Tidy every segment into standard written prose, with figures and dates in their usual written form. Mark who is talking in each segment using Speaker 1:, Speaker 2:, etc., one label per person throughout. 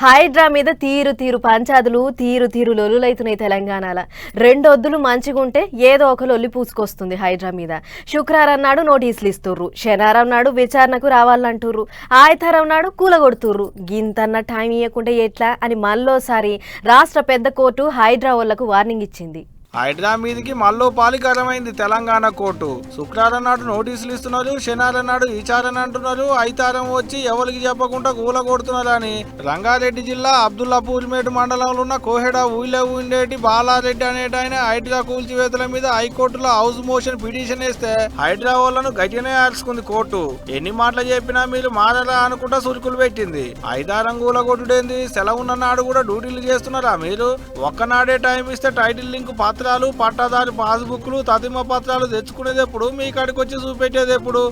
Speaker 1: హైడ్రా మీద తీరు తీరు పంచాదులు తీరు తీరు లొల్లులైతున్నాయి తెలంగాణలో. రెండొద్దులు మంచిగుంటే ఏదో ఒక లొల్లి పూసుకొస్తుంది హైడ్రా మీద. శుక్రవారం నాడు నోటీసులు ఇస్తుర్రు, శనివారం నాడు విచారణకు రావాలంటుర్రు, ఆదివారం నాడు కూలగొడుతుర్రు. గింతన్న టైం ఇవ్వకుంటే ఎట్లా అని మళ్ళోసారి రాష్ట్ర పెద్ద కోర్టు హైడ్రా వాళ్లకు వార్నింగ్ ఇచ్చింది.
Speaker 2: హైడ్రా మీదికి మళ్ళీ పాలికరమైంది తెలంగాణ కోర్టు. శుక్రవారం నాడు నోటీసులు ఇస్తున్నారు, శనివారం నాడు విచారణ అంటున్నారు, ఐతారం వచ్చి ఎవరికి చెప్పకుండా కూల కొడుతున్నారని రంగారెడ్డి జిల్లా అబ్దుల్లాపూర్మేటు మండలంలో ఉన్న కోహెడ ఊళ్ళో ఉండేటి బాలారెడ్డి అనేటాయన హైడ్రా కూల్చివేతల మీద హైకోర్టులో హౌస్ మోషన్ పిటిషన్ వేస్తే హైడ్రా వాళ్ళను గట్టిగానే ఆర్చుకుంది కోర్టు. ఎన్ని మాటలు చెప్పినా మీరు మారరా అనుకుంటా సురుకులు పెట్టింది. ఐదారం కూల కొట్టుడేంది, సెలవున్న నాడు కూడా డ్యూటీలు చేస్తున్నారా మీరు? ఒక్కనాడే టైం ఇస్తే టైటిల్ లింక్ పత్రాలు, పట్టాదారు పాస్బుక్లు, తదిమ పత్రాలు తెచ్చుకునేది ఎప్పుడు, మీ కాడికి వచ్చి చూపెట్టేది ఎప్పుడు?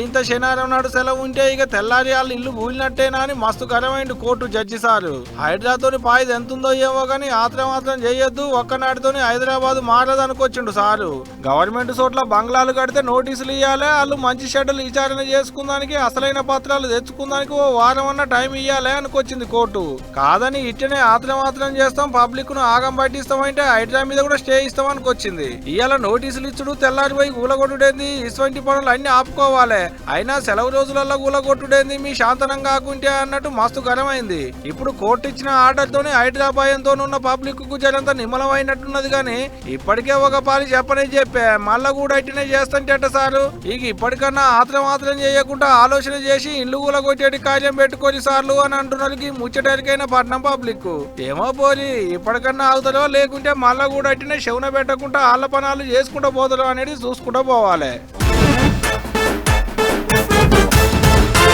Speaker 2: ఇంత శనివారం నాడు సెలవు ఉంటే ఇక తెల్లారి వాళ్ళు ఇల్లు కూలినట్టేనా అని మస్తు గరమైంది కోర్టు జడ్జి సారు. హైడ్రాతోని పాయిది ఎంతుందో ఏమో గానీ మాత్రం చేయొద్దు, ఒక్కనాటితోని హైదరాబాద్ మారదు అనుకొచ్చిండు సారు. గవర్నమెంట్ చోట్ల బంగ్లాలు కడితే నోటీసులు ఇవ్వాలి, వాళ్ళు మంచి షెడ్యూల్ విచారణ చేసుకుందానికి, అసలైన పత్రాలు తెచ్చుకుందానికి ఓ వారం అన్న టైం ఇవ్వాలి అనుకొచ్చింది కోర్టు. కాదని ఇట్టనే మాత్రం చేస్తాం, పబ్లిక్ ను ఆగం పట్టిస్తామంటే హైడ్రా మీద కూడా స్టే ఇస్తామనికి వచ్చింది. ఇవాళ నోటీసులు ఇచ్చుడు, తెల్లారిపోయి కూలగొట్టుడేంది, ఇటువంటి పనులు అన్ని ఆపుకోవాలి. అయినా సెలవు రోజులలో కూలగొట్టుడేంది, మీ శాంతనం కాకుంటే అన్నట్టు మస్తు గరమైంది. ఇప్పుడు కోర్టు ఇచ్చిన ఆర్డర్ తోని హైదరాబాద్తో ఉన్న పబ్లిక్ కు జరంతా నిమ్మలమైనట్టున్నది గాని ఇప్పటికే ఒక పాలి చెప్పనే చెప్పే మళ్ళా కూడా ఇట్టనే చేస్తాంట సారు. ఇక ఇప్పటికన్నా మాత్రం చేయకుండా ఆలోచన చేసి ఇల్లు కూలగొట్టేటి కార్యం పెట్టుకొని సార్లు అని అంటున్నది ముచ్చటరికైన పట్నం పబ్లిక్. ఏమో పోలి ఇప్పటికన్నా ఆగుతారో, లేకుంటే మళ్ళా కూడా ఇట్టనే శవన పెట్టకుండా ఆళ్ళ పనాలు చేసుకుంటూ పోతారో అనేది చూసుకుంటూ పోవాలి.